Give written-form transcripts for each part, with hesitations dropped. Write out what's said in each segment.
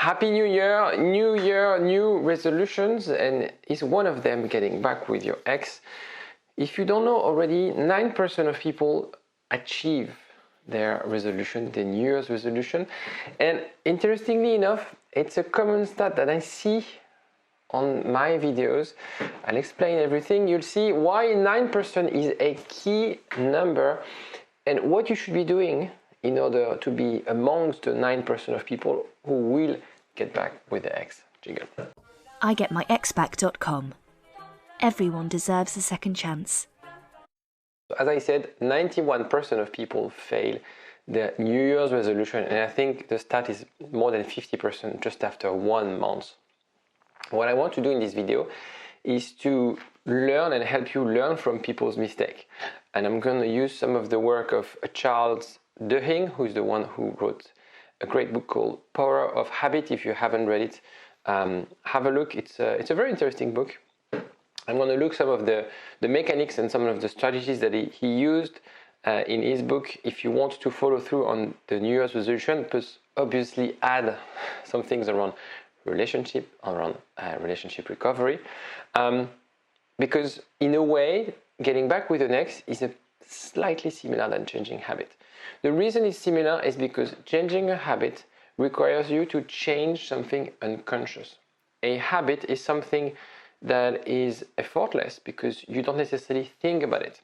Happy New Year, new resolutions, and is one of them getting back with your ex? If you don't know already, 9% of people achieve their resolution, their New Year's resolution. And interestingly enough, it's a common stat that I see on my videos. I'll explain everything. You'll see why 9% is a key number and what you should be doing in order to be amongst the 9% of people who will get back with the ex. Jiggle. IGetMyExBack.com. Everyone deserves a second chance. As I said, 91% of people fail their New Year's resolution, and I think the stat is more than 50% just after 1 month. What I want to do in this video is to learn and help you learn from people's mistake. And I'm going to use some of the work of Charles Duhigg, who is the one who wrote a great book called Power of Habit. If you haven't read it, have a look. It's a very interesting book. I'm going to look some of the mechanics and some of the strategies that he used in his book. If you want to follow through on the New Year's resolution, plus obviously add some things around relationship recovery, because in a way, getting back with an ex is slightly similar than changing habit. The reason it's similar is because changing a habit requires you to change something unconscious. A habit is something that is effortless because you don't necessarily think about it.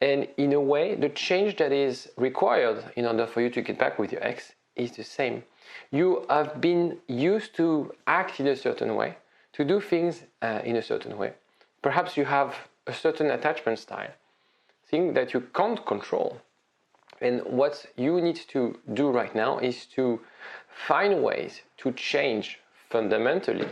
And in a way, the change that is required in order for you to get back with your ex is the same. You have been used to act in a certain way, to do things in a certain way. Perhaps you have a certain attachment style, thing that you can't control. And what you need to do right now is to find ways to change fundamentally.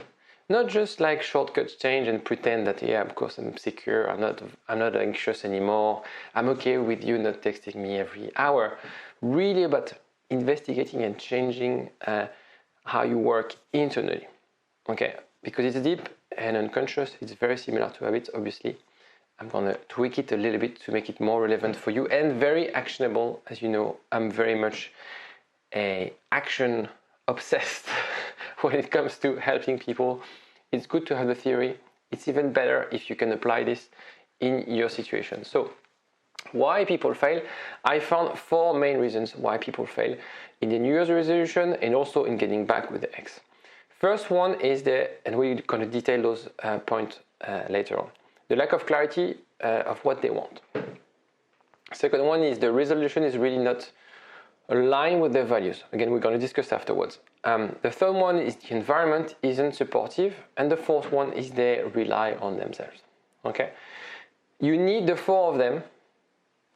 Not just like shortcuts change and pretend that, yeah, of course I'm secure, I'm not anxious anymore, I'm okay with you not texting me every hour. Really about investigating and changing how you work internally. Okay, because it's deep and unconscious, it's very similar to habits, obviously. I'm gonna tweak it a little bit to make it more relevant for you and very actionable. As you know, I'm very much action obsessed when it comes to helping people. It's good to have the theory. It's even better if you can apply this in your situation. So, why people fail? I found 4 main reasons why people fail in the New Year's resolution and also in getting back with the ex. First one is and we're going to detail those points later on. The lack of clarity of what they want. Second one is the resolution is really not aligned with their values. Again, we're going to discuss afterwards. The third one is the environment isn't supportive. And the fourth one is they rely on themselves. Okay? You need the 4 of them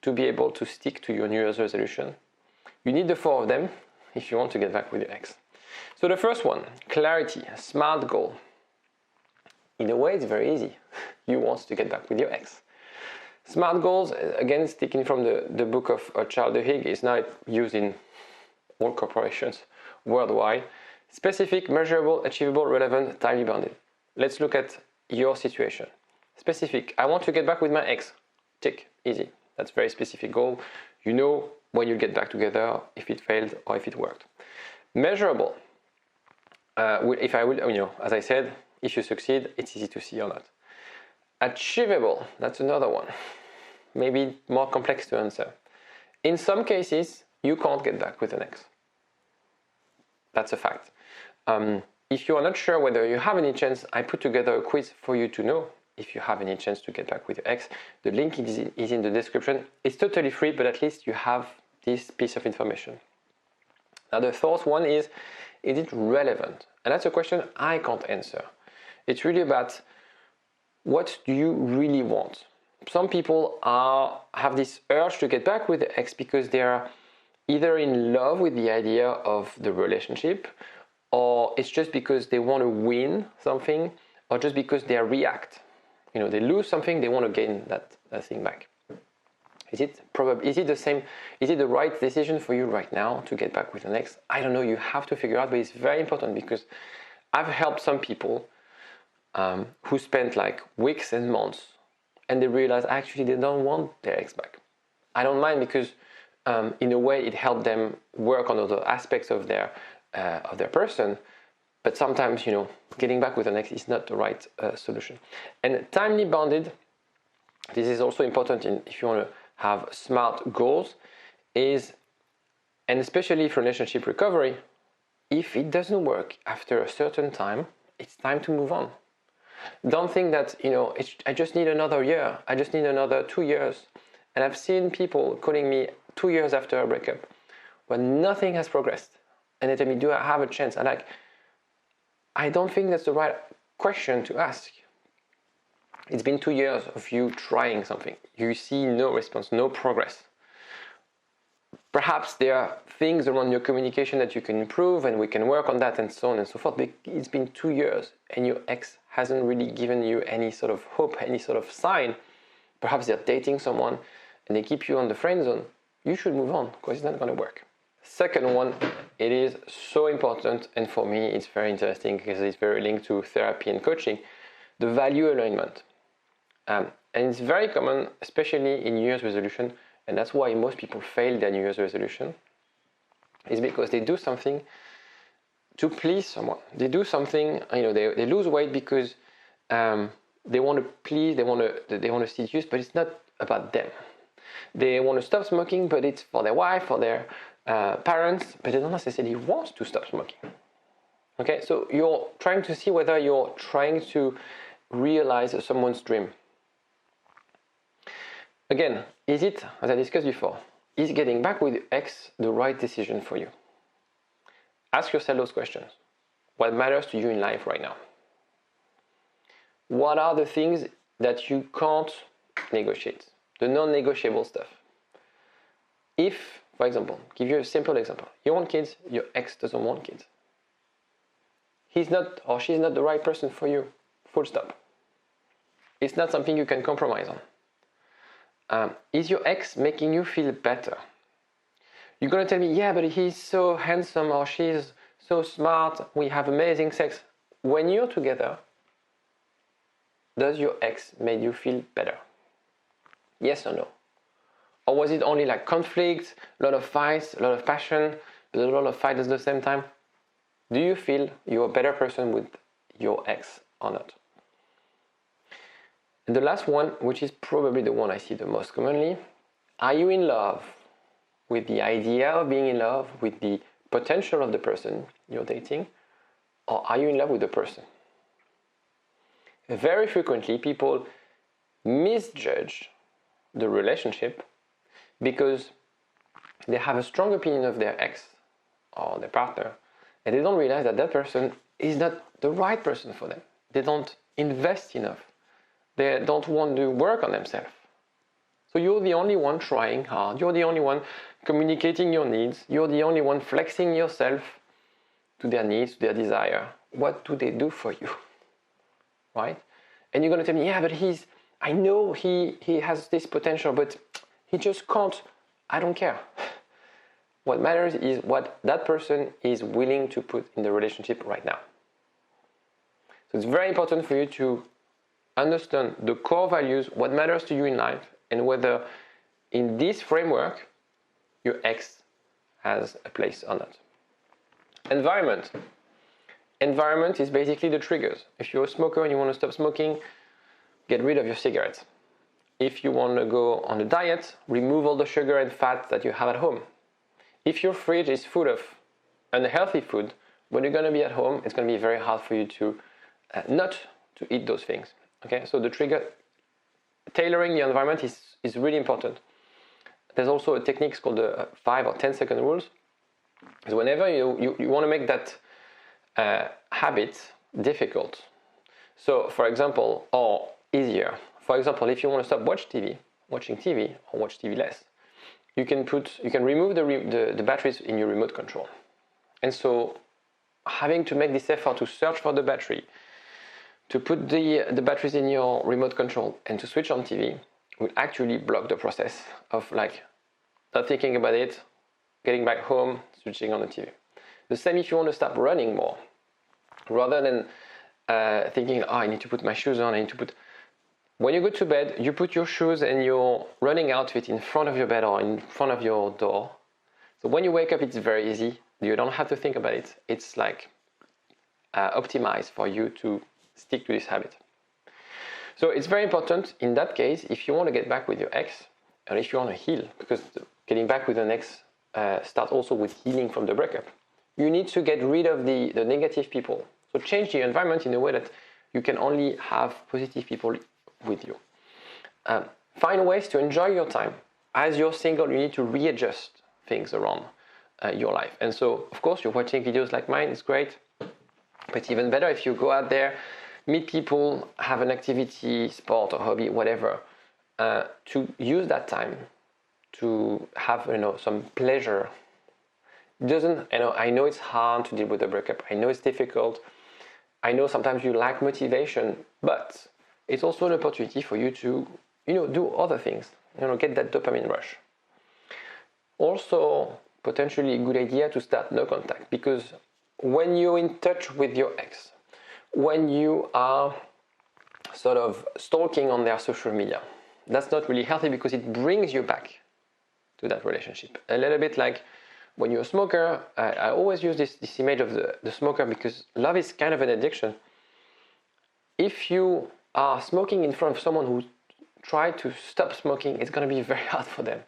to be able to stick to your New Year's resolution. You need the 4 of them if you want to get back with your ex. So the first one, clarity, a smart goal. In a way, it's very easy. You want to get back with your ex. Smart goals, again, sticking from the book of Charles Duhigg, is now used in all corporations worldwide. Specific, measurable, achievable, relevant, timely bounded. Let's look at your situation. Specific, I want to get back with my ex. Tick, easy. That's a very specific goal. You know when you get back together, if it failed or if it worked. Measurable, if I will, as I said, if you succeed, it's easy to see or not. Achievable, that's another one. Maybe more complex to answer. In some cases, you can't get back with an ex. That's a fact. If you are not sure whether you have any chance, I put together a quiz for you to know if you have any chance to get back with your ex. The link is in the description. It's totally free, but at least you have this piece of information. Now the fourth one is it relevant? And that's a question I can't answer. It's really about what do you really want? Some people have this urge to get back with the ex because they are either in love with the idea of the relationship, or it's just because they want to win something, or just because they react. They lose something, they want to gain that thing back. Is it the same? Is it the right decision for you right now to get back with an ex? I don't know. You have to figure out, but it's very important because I've helped some people who spent like weeks and months, and they realize actually they don't want their ex back. I don't mind because in a way it helped them work on other aspects of their person, But sometimes, getting back with an ex is not the right solution. And timely bounded, this is also important if you want to have smart goals, and especially for relationship recovery, if it doesn't work after a certain time, it's time to move on. Don't think that, I just need another year, I just need another 2 years. And I've seen people calling me 2 years after a breakup when nothing has progressed. And they tell me, do I have a chance? I'm like, I don't think that's the right question to ask. It's been 2 years of you trying something. You see no response, no progress. Perhaps there are things around your communication that you can improve and we can work on that and so on and so forth. But it's been 2 years and your ex hasn't really given you any sort of hope, any sort of sign. Perhaps they're dating someone and they keep you on the friend zone. You should move on because it's not going to work. Second one, it is so important, and for me it's very interesting because it's very linked to therapy and coaching, the value alignment. And it's very common, especially in New Year's resolution, and that's why most people fail their New Year's resolution, is because they do something to please someone. They do something, they lose weight because they want to please, they want to seduce, but it's not about them. They want to stop smoking, but it's for their wife, for their parents, but they don't necessarily want to stop smoking. Okay, so you're trying to see whether you're trying to realize someone's dream. Again, is it, as I discussed before, is getting back with your ex the right decision for you? Ask yourself those questions. What matters to you in life right now? What are the things that you can't negotiate? The non-negotiable stuff. If, for example, give you a simple example. You want kids, your ex doesn't want kids. He's not or she's not the right person for you. Full stop. It's not something you can compromise on. Is your ex making you feel better? You're going to tell me, yeah, but he's so handsome or she's so smart, we have amazing sex. When you're together, does your ex make you feel better? Yes or no? Or was it only like conflict, a lot of fights, a lot of passion, but a lot of fights at the same time? Do you feel you're a better person with your ex or not? And the last one, which is probably the one I see the most commonly, are you in love with the idea of being in love, with the potential of the person you're dating, or are you in love with the person? Very frequently, people misjudge the relationship because they have a strong opinion of their ex or their partner, and they don't realize that that person is not the right person for them. They don't invest enough. They don't want to work on themselves. So you're the only one trying hard. You're the only one communicating your needs. You're the only one flexing yourself to their needs, to their desire. What do they do for you? Right? And you're going to tell me, yeah, but I know he has this potential, but he just can't. I don't care. What matters is what that person is willing to put in the relationship right now. So it's very important for you to understand the core values, what matters to you in life, and whether in this framework your ex has a place or not. Environment. Environment is basically the triggers. If you're a smoker and you want to stop smoking, get rid of your cigarettes. If you want to go on a diet, remove all the sugar and fat that you have at home. If your fridge is full of unhealthy food, when you're going to be at home, it's going to be very hard for you to not to eat those things. Okay, so the trigger, tailoring the environment is really important. There's also a technique called the 5 or 10 second rules. So whenever you want to make that habit difficult, so for example, or easier, for example, if you want to stop watching TV or watch TV less, you can remove the batteries in your remote control. And so having to make this effort to search for the battery, to put the batteries in your remote control and to switch on TV will actually block the process of like not thinking about it, getting back home, switching on the TV. The same if you want to stop running more. Rather than thinking, I need to put my shoes on, when you go to bed, you put your shoes and your running outfit in front of your bed or in front of your door. So when you wake up, it's very easy. You don't have to think about it. It's like optimized for you to stick to this habit. So it's very important in that case, if you want to get back with your ex, or if you want to heal, because getting back with an ex starts also with healing from the breakup, you need to get rid of the negative people. So change the environment in a way that you can only have positive people with you. Find ways to enjoy your time. As you're single, you need to readjust things around your life. And so, of course, you're watching videos like mine, it's great. But even better if you go out there, meet people, have an activity, sport or hobby, whatever, to use that time to have some pleasure. I know it's hard to deal with the breakup. I know it's difficult. I know sometimes you lack motivation, but it's also an opportunity for you to do other things. Get that dopamine rush. Also, potentially a good idea to start no contact, because when you're in touch with your ex, when you are sort of stalking on their social media, that's not really healthy because it brings you back to that relationship. A little bit like when you're a smoker, I always use this image of the smoker because love is kind of an addiction. If you are smoking in front of someone who tried to stop smoking, it's going to be very hard for them.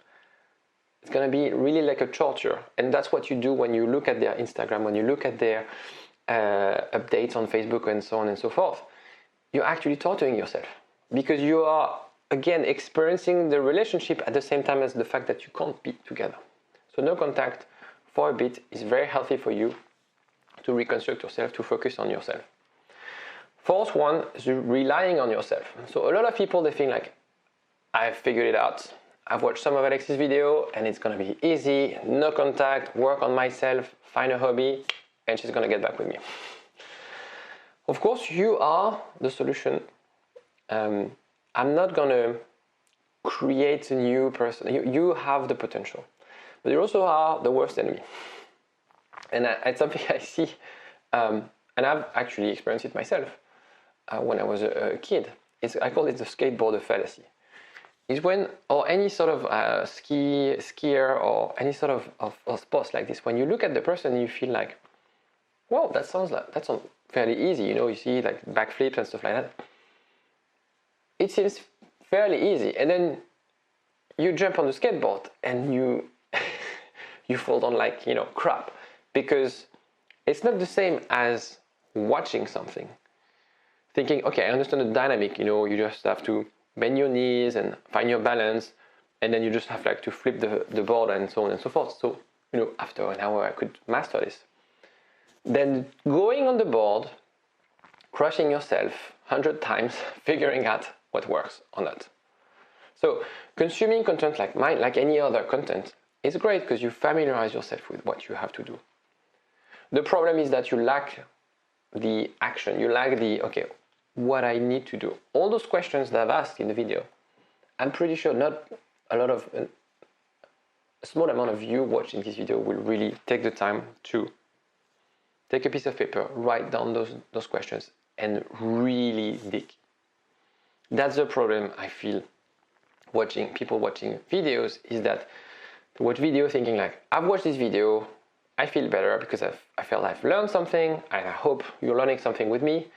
It's going to be really like a torture. And that's what you do when you look at their Instagram, when you look at their updates on Facebook and so on and so forth. You're actually torturing yourself because you are, again, experiencing the relationship at the same time as the fact that you can't be together. So no contact for a bit is very healthy for you to reconstruct yourself, to focus on yourself. Fourth one is relying on yourself. So a lot of people, they think like, I've figured it out. I've watched some of Alex's video and it's going to be easy, no contact, work on myself, find a hobby, and she's going to get back with me. Of course, you are the solution. I'm not going to create a new person. You have the potential, but you also are the worst enemy. And it's something I see, and I've actually experienced it myself when I was a kid. I call it the skateboarder fallacy. Is when, or any sort of skier or any sort of sports like this, when you look at the person and you feel like, wow, that sounds fairly easy, you see like backflips and stuff like that. It seems fairly easy, and then you jump on the skateboard and you you fall down like crap, because it's not the same as watching something, thinking, okay, I understand the dynamic, you just have to bend your knees and find your balance, and then you just have like to flip the board and so on and so forth. So, after an hour I could master this. Then going on the board, crushing yourself 100 times, figuring out what works or not. So consuming content like mine, like any other content, is great because you familiarize yourself with what you have to do. The problem is that you lack the action, you lack what I need to do. All those questions that I've asked in the video, I'm pretty sure not a small amount of you watching this video will really take the time to take a piece of paper, write down those questions, and really dig. That's the problem I feel people watching videos, is that they watch video thinking like, I've watched this video, I feel better because I felt I've learned something, and I hope you're learning something with me.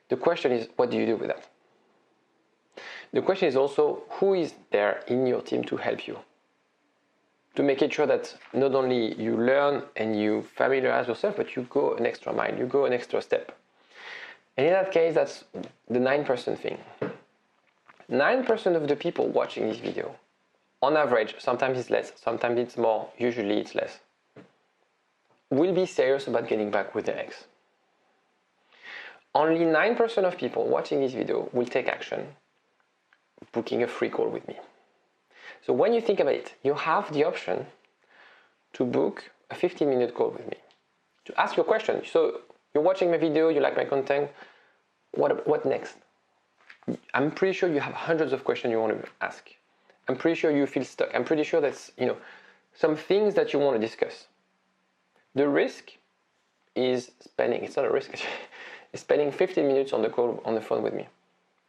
The question is, what do you do with that? The question is also, who is there in your team to help you? To make it sure that not only you learn and you familiarize yourself, but you go an extra mile, you go an extra step. And in that case, that's the 9% thing. 9% of the people watching this video, on average, sometimes it's less, sometimes it's more, usually it's less, will be serious about getting back with their ex. Only 9% of people watching this video will take action, booking a free call with me. So when you think about it, you have the option to book a 15-minute call with me, to ask your question. So you're watching my video, you like my content, what next? I'm pretty sure you have hundreds of questions you want to ask. I'm pretty sure you feel stuck. I'm pretty sure that's, some things that you want to discuss. The risk is it's not a risk, it's spending 15 minutes on the phone with me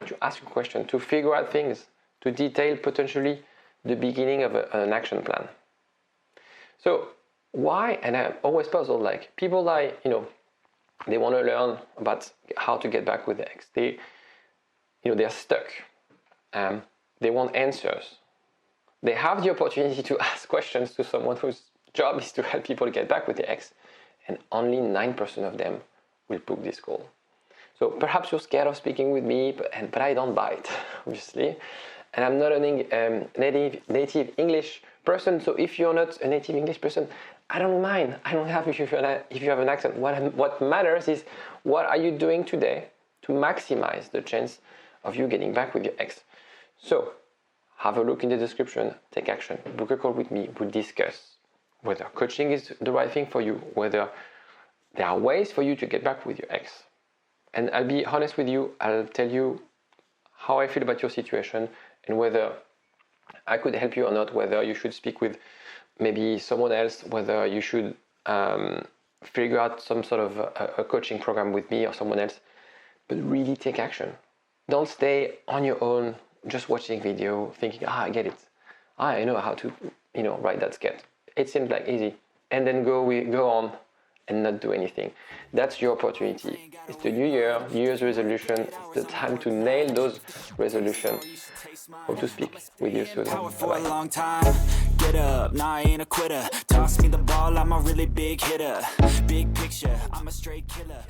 to ask a question, to figure out things, to detail potentially the beginning of an action plan. So why, and I'm always puzzled, like people They want to learn about how to get back with the ex. They're stuck. They want answers. They have the opportunity to ask questions to someone whose job is to help people get back with the ex, and only 9% of them will book this call. So perhaps you're scared of speaking with me, but I don't buy it, obviously. And I'm not a native English person, so if you're not a native English person, I don't mind. I don't have if you have an accent. What matters is what are you doing today to maximize the chance of you getting back with your ex. So have a look in the description, take action, book a call with me, we'll discuss whether coaching is the right thing for you, whether there are ways for you to get back with your ex. And I'll be honest with you, I'll tell you how I feel about your situation and whether I could help you or not, whether you should speak with maybe someone else, whether you should figure out some sort of a coaching program with me or someone else, but really take action. Don't stay on your own, just watching video, thinking, I get it. I know how to, write that sketch. It seems like easy. And then go on and not do anything. That's your opportunity. It's the new year, New Year's resolution. It's the time to nail those resolutions. Hope to speak with you soon. Bye-bye. Get up, nah, I ain't a quitter. Toss me the ball, I'm a really big hitter. Big picture, I'm a straight killer.